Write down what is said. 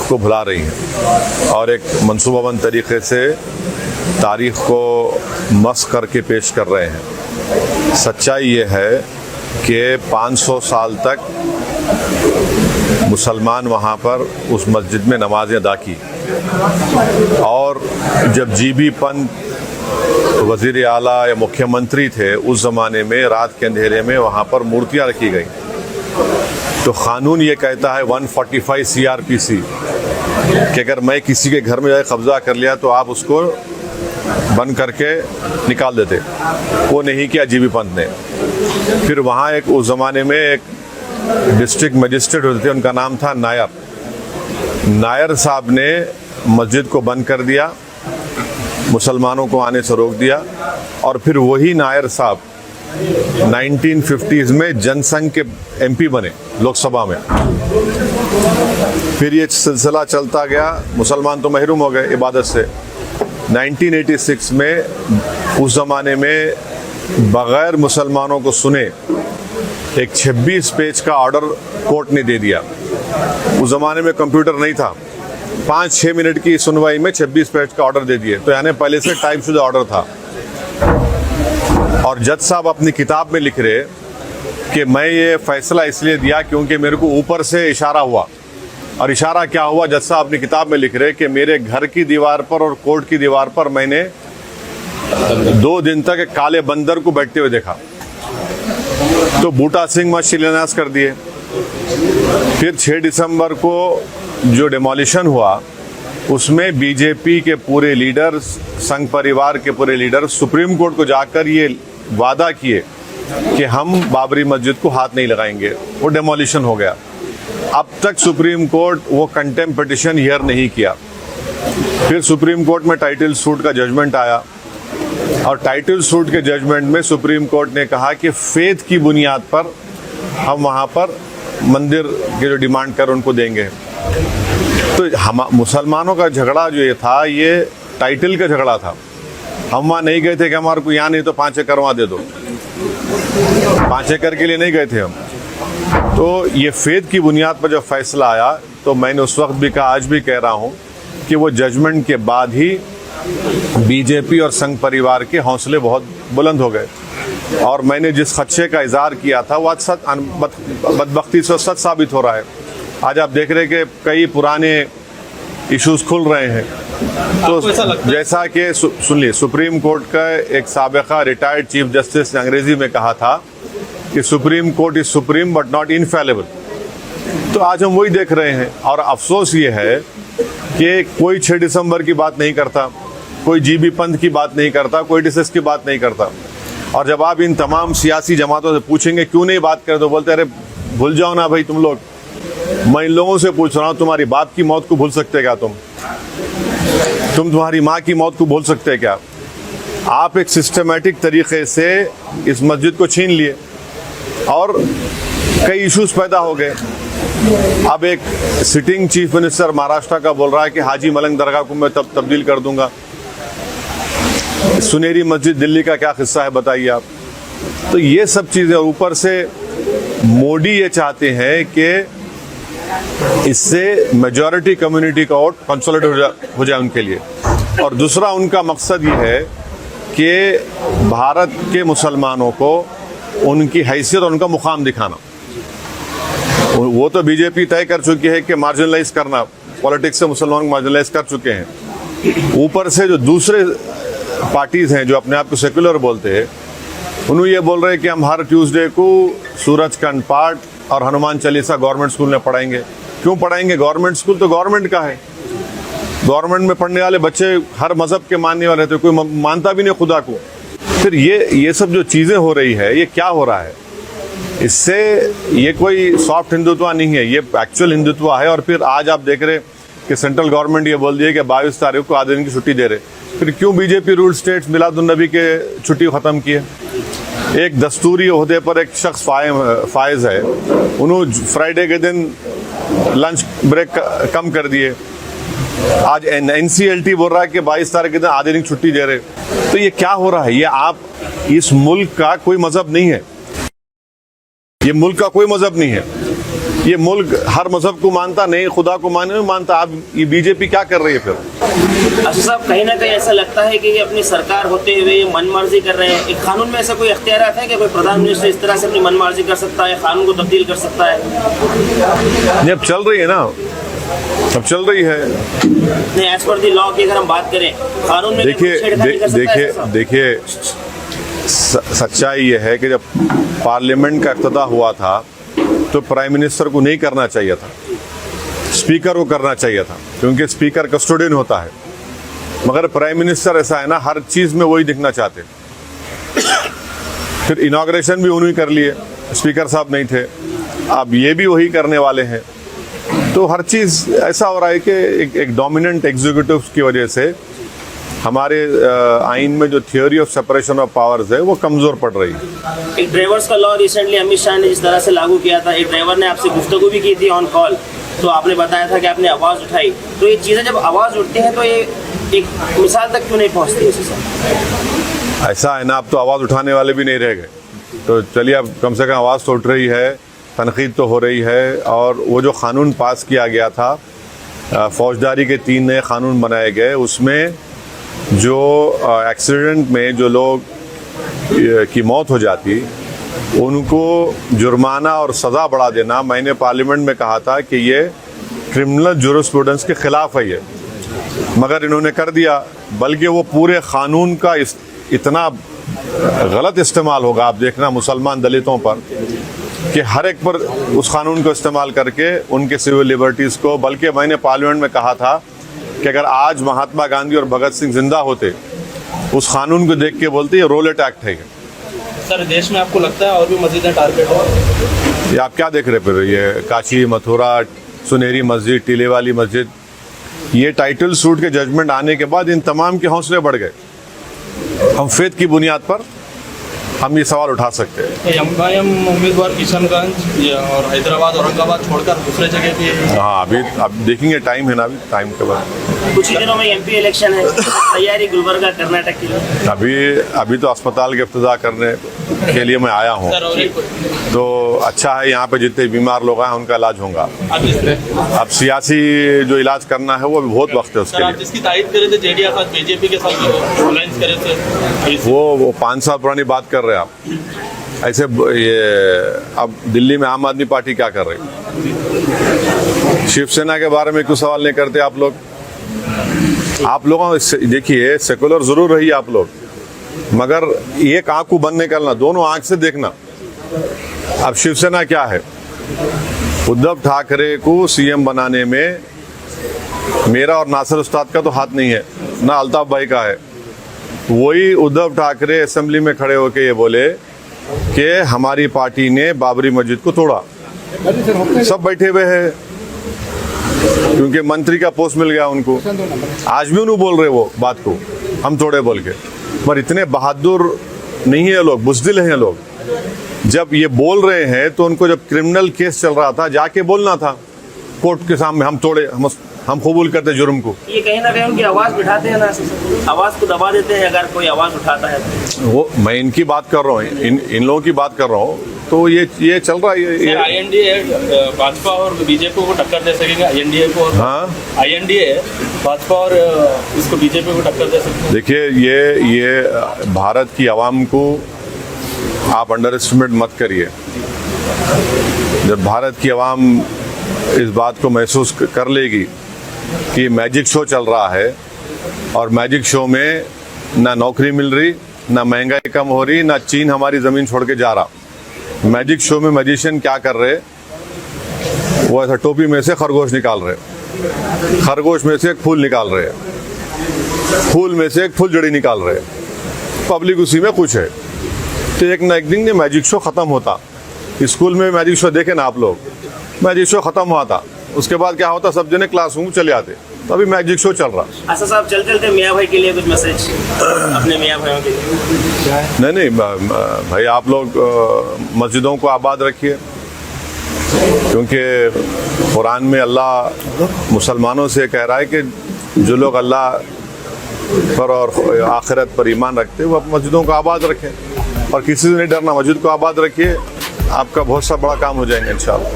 को भुला रही हैं और एक मंसूबाबंद तरीके से तारीख़ को मस्ख़ करके पेश कर रहे हैं। सच्चाई ये है कि 500 साल तक मुसलमान वहाँ पर उस मस्जिद में नमाज़ें अदा की और जब जीबी पंत वज़ीर आला या मुख्यमंत्री थे उस ज़माने में रात के अंधेरे में वहाँ पर मूर्तियाँ रखी गई। तो क़ानून ये कहता है 145 CRPC कि अगर मैं किसी के घर में जाकर कब्ज़ा कर लिया तो आप उसको बंद करके निकाल देते। वो नहीं किया जीबी पंत ने। फिर वहाँ एक उस ज़माने में एक डिस्ट्रिक्ट मजिस्ट्रेट होते थे, उनका नाम था नायर साहब ने मस्जिद को बंद कर दिया, मुसलमानों को आने से रोक दिया और फिर वही नायर साहब 1950s में जनसंघ के MP बने लोकसभा में। फिर ये सिलसिला चलता गया, मुसलमान तो महरूम हो गए इबादत से। 1986 में उस ज़माने में बग़ैर मुसलमानों को सुने एक 26 पेज का ऑर्डर कोर्ट ने दे दिया। उस ज़माने में कंप्यूटर नहीं था, 5-6 मिनट की सुनवाई में 26 पेज का ऑर्डर दे दिए। तो यानी पहले से टाइप शुदा ऑर्डर था। और जज साहब अपनी किताब में लिख रहे कि मैं ये फैसला इसलिए दिया क्योंकि मेरे को ऊपर से इशारा हुआ। और इशारा क्या हुआ? जज साहब अपनी किताब में लिख रहे कि मेरे घर की दीवार पर और कोर्ट की दीवार पर मैंने 2 दिन तक एक काले बंदर को बैठते हुए देखा। तो बूटा सिंह मस्जिद शिलान्यास कर दिए। फिर 6 दिसंबर को जो डिमोलिशन हुआ उसमें बीजेपी के पूरे लीडर, संघ परिवार के पूरे लीडर सुप्रीम कोर्ट को जाकर ये वादा किए कि हम बाबरी मस्जिद को हाथ नहीं लगाएंगे। वो डिमोलिशन हो गया। अब तक सुप्रीम कोर्ट वो कंटेम्प्ट पिटिशन हियर नहीं किया। फिर सुप्रीम कोर्ट में टाइटल सूट का जजमेंट आया और टाइटल सूट के जजमेंट में सुप्रीम कोर्ट ने कहा कि फेथ की बुनियाद पर हम वहाँ पर मंदिर के जो डिमांड कर उनको देंगे। तो हम मुसलमानों का झगड़ा जो ये था, ये टाइटल का झगड़ा था। हम वहाँ नहीं गए थे कि हमारे को यहाँ नहीं तो 5 एकड़ वहाँ दे दो। 5 एकड़ के लिए नहीं गए थे हम। तो ये फेथ की बुनियाद पर जब फैसला आया तो मैंने उस वक्त भी कहा, आज भी कह रहा हूँ कि वो जजमेंट के बाद ही बीजेपी और संघ परिवार के हौसले बहुत बुलंद हो गए। और मैंने जिस खदशे का इजहार किया था वो आज बदबख्ती से सच साबित हो रहा है। आज आप देख रहे हैं कि कई पुराने इश्यूज खुल रहे हैं। तो जैसा कि सुनिए, सुप्रीम कोर्ट का एक साबिका रिटायर्ड चीफ जस्टिस ने अंग्रेजी में कहा था कि supreme court is supreme but not infallible. तो आज हम वही देख रहे हैं। और अफसोस ये है कि कोई 6 दिसंबर की बात नहीं करता, कोई जीबी पंत की बात नहीं करता, कोई डिसेस की बात नहीं करता। और जब आप इन तमाम सियासी जमातों से पूछेंगे क्यों नहीं बात करते, तो बोलते अरे भूल जाओ ना भाई तुम लोग। मैं इन लोगों से पूछ रहा हूँ, तुम्हारी बाप की मौत को भूल सकते क्या? तुम तुम्हारी माँ की मौत को भूल सकते क्या? आप एक सिस्टमेटिक तरीके से इस मस्जिद को छीन लिए और कई इश्यूज पैदा हो गए। अब एक सिटिंग चीफ मिनिस्टर महाराष्ट्र का बोल रहा है कि हाजी मलंग दरगाह को मैं तब्दील कर दूंगा। सुनेरी मस्जिद दिल्ली का क्या किस्सा है बताइए आप। तो ये सब चीज़ें, ऊपर से मोदी ये चाहते हैं कि इससे मेजॉरिटी कम्युनिटी का वोट कंसोलिडेट हो जाए उनके लिए। और दूसरा उनका मकसद ये है कि भारत के मुसलमानों को उनकी हैसियत और उनका मुकाम दिखाना। वो तो बीजेपी तय कर चुकी है कि मार्जिनलाइज करना, पॉलिटिक्स से मुसलमान को मार्जिनलाइज कर चुके हैं। ऊपर से जो दूसरे पार्टीज हैं जो अपने आप को सेकुलर बोलते हैं, उन्होंने ये बोल रहे हैं कि हम हर ट्यूसडे को सूरजकांड पाठ और हनुमान चालीसा गवर्नमेंट स्कूल में पढ़ाएंगे। क्यों पढ़ाएंगे? गवर्नमेंट स्कूल तो गवर्नमेंट का है। गवर्नमेंट में पढ़ने वाले बच्चे हर मजहब के मानने वाले थे, कोई मानता भी नहीं खुदा को। फिर ये सब जो चीज़ें हो रही है, ये क्या हो रहा है? इससे ये कोई सॉफ्ट हिंदुत्व नहीं है, ये एक्चुअल हिंदुत्व है। और फिर आज आप देख रहे कि सेंट्रल गवर्नमेंट ये बोल दिया कि 22 तारीख को आधे दिन की छुट्टी दे रहे। फिर क्यों बीजेपी रूल स्टेट्स मिलादुन्नबी के छुट्टी ख़त्म की है? एक दस्तूरी ओहदे पर एक शख्स फायज है, उन्होंने फ्राइडे के दिन लंच ब्रेक कम कर दिए। आज NCLT बोल रहा है कि 22 तारीख के दिन आधे दिन छुट्टी दे रहे। तो ये क्या हो रहा है? ये आप, इस मुल्क का कोई मजहब नहीं है, ये मुल्क का कोई मजहब नहीं है। ये मुल्क हर मजहब को मानता नहीं, खुदा को नहीं मानता। आप ये बीजेपी क्या कर रही है फिर? असद साहब, कहीं ना कहीं ऐसा लगता है कि ये अपनी सरकार होते हुए ये मनमर्जी कर रहे हैं। एक कानून में ऐसा कोई इख्तियारात है कि कोई प्रधान मिनिस्टर इस तरह से अपनी मनमर्जी कर सकता है, कानून को तब्दील कर सकता है? ये अब चल रही है ना, अब चल रही है। नहीं, एज पर दी लॉ की अगर हम बात करें, कानून में देखिए सच्चाई ये है कि जब पार्लियामेंट का इफ्तिताह हुआ था तो प्राइम मिनिस्टर को नहीं करना चाहिए था, स्पीकर को करना चाहिए था, क्योंकि स्पीकर कस्टोडियन होता है। मगर प्राइम मिनिस्टर ऐसा है ना, हर चीज़ में वही दिखना चाहते। फिर इनॉग्रेशन भी उन्होंने कर लिए, स्पीकर साहब नहीं थे, अब ये भी वही करने वाले हैं। तो हर चीज़ ऐसा हो रहा है कि एक डोमिनेंट एग्जीक्यूटिव की वजह से हमारे आइन में जो theory of separation of powers है वो कमज़ोर पड़ रही है। एक ड्राइवर्स का लॉ रिसेंटली अमित शाह ने जिस तरह से लागू किया था, एक ड्राइवर ने आपसे गुफ्तगू भी की थी ऑन कॉल, तो आपने बताया था कि आपने आवाज़ उठाई। तो ये चीज़ें जब आवाज़ उठती हैं तो ये एक मिसाल तक क्यों नहीं पहुँचती है? ऐसा है ना, अब तो आवाज़ उठाने वाले भी नहीं रह गए। तो चलिए, अब कम से कम आवाज़ तो उठ रही है, तनकीद तो हो रही है। और वो जो क़ानून पास किया गया था, फौजदारी के 3 नए क़ानून बनाए गए, उसमें जो एक्सीडेंट में जो लोग की मौत हो जाती उनको जुर्माना और सज़ा बढ़ा देना, मैंने पार्लियामेंट में कहा था कि ये क्रिमिनल जूरिस्प्रूडेंस के ख़िलाफ़ है ये, मगर इन्होंने कर दिया। बल्कि वो पूरे क़ानून का इतना गलत इस्तेमाल होगा, आप देखना मुसलमान दलितों पर, कि हर एक पर उस क़ानून को इस्तेमाल करके उनके सिविल लिबर्टीज़ को। बल्कि मैंने पार्लियामेंट में कहा था कि अगर आज महात्मा गांधी और भगत सिंह जिंदा होते, उस कानून को देख के बोलते ये रोलेट एक्ट है। सर, देश में आपको लगता है और भी मस्जिदें टारगेट हो? ये आप क्या देख रहे फिर? ये काशी, मथुरा, सुनहरी मस्जिद, टीले वाली मस्जिद, ये टाइटल सूट के जजमेंट आने के बाद इन तमाम के हौसले बढ़ गए। हम फेथ की बुनियाद पर हम ये सवाल उठा सकते हैं। एमआईएम उम्मीदवार किशनगंज और हैदराबाद, औरंगाबाद छोड़कर दूसरे जगह भी? हाँ, अभी अब देखेंगे, टाइम है ना, अभी टाइम के बाद कुछ ही दिनों में एमपी इलेक्शन है, तैयारी गुलबर्गा कर्नाटक के लिए? अभी तो अस्पताल के इफ्तिताह करने के लिए मैं आया हूँ। तो अच्छा है, यहाँ पे जितने बीमार लोग हैं उनका इलाज होगा। अब सियासी जो इलाज करना है वो अभी बहुत वक्त है उसके लिए। जिसकी तारीफ करे थे जेडीएस साथ, बीजेपी के साथ अलायंस करे थे, वो 5 साल पुरानी बात कर रहे हैं आप। ऐसे ये अब दिल्ली में आम आदमी पार्टी क्या कर रही है? शिवसेना के बारे में क्यों सवाल नहीं करते आप लोग? आप लोगों देखिए, सेकुलर जरूर रही आप लोग, मगर एक आंख को बंद नहीं करना, दोनों आंख से देखना। अब शिवसेना क्या है? उद्धव ठाकरे को सीएम बनाने में मेरा और नासिर उस्ताद का तो हाथ नहीं है, ना अल्ताफ भाई का है। वही उद्धव ठाकरे असेंबली में खड़े होकर ये बोले कि हमारी पार्टी ने बाबरी मस्जिद को तोड़ा। सब बैठे हुए हैं, क्योंकि मंत्री का पोस्ट मिल गया उनको। आज भी उन्होंने बोल रहे वो बात को, हम तोड़े बोल के। पर इतने बहादुर नहीं है लोग, बुज़दिल हैं लोग। जब ये बोल रहे हैं तो उनको, जब क्रिमिनल केस चल रहा था, जाके बोलना था कोर्ट के सामने, हम तोड़े, हम कबूल करते जुर्म को। ये कहीं ना कहीं उनकी आवाज़ बिठाते हैं ना, आवाज़ को दबा देते हैं अगर कोई आवाज़ उठाता है तो। वो मैं इनकी बात कर रहा हूँ, इन लोगों की बात कर रहा हूँ। तो ये चल रहा है। ये आईएनडीए भाजपा और बीजेपी को टक्कर दे सकेंगे? आईएनडीए को? हाँ, आईएनडीए भाजपा और इसको बीजेपी को टक्कर दे सकेंगे? देखिए, ये भारत की आवाम को आप अंडर एस्टिमेट मत करिए। जब भारत की आवाम इस बात को महसूस कर लेगी कि मैजिक शो चल रहा है, और मैजिक शो में ना नौकरी मिल रही, ना महंगाई कम हो रही, ना चीन हमारी ज़मीन छोड़ के जा रहा। मैजिक शो में मैजिशियन क्या कर रहे? वो ऐसा टोपी में से खरगोश निकाल रहे, खरगोश में से एक फूल निकाल रहे, फूल में से एक फुलझड़ी निकाल रहे। पब्लिक उसी में खुश है। तो एक ना एक दिन ये मैजिक शो ख़त्म होता। स्कूल में मैजिक शो देखे ना आप लोग, मैजिक शो ख़त्म हुआ था, उसके बाद क्या होता, सब जने क्लासरूम चले आते। तो अभी मैजिक शो चल रहा। असद साहब, चलते मियाँ भाई के लिए कुछ मैसेज अपने मियाँ भाइयों के लिए? नहीं भाई, आप लोग मस्जिदों को आबाद रखिए, क्योंकि कुरान में अल्लाह मुसलमानों से कह रहा है कि जो लोग अल्लाह पर और आखिरत पर ईमान रखते हैं वो मस्जिदों को आबाद रखें, और किसी से नहीं डरना। मस्जिद को आबाद रखिए, आपका बहुत सा बड़ा काम हो जाएगा इंशाअल्लाह।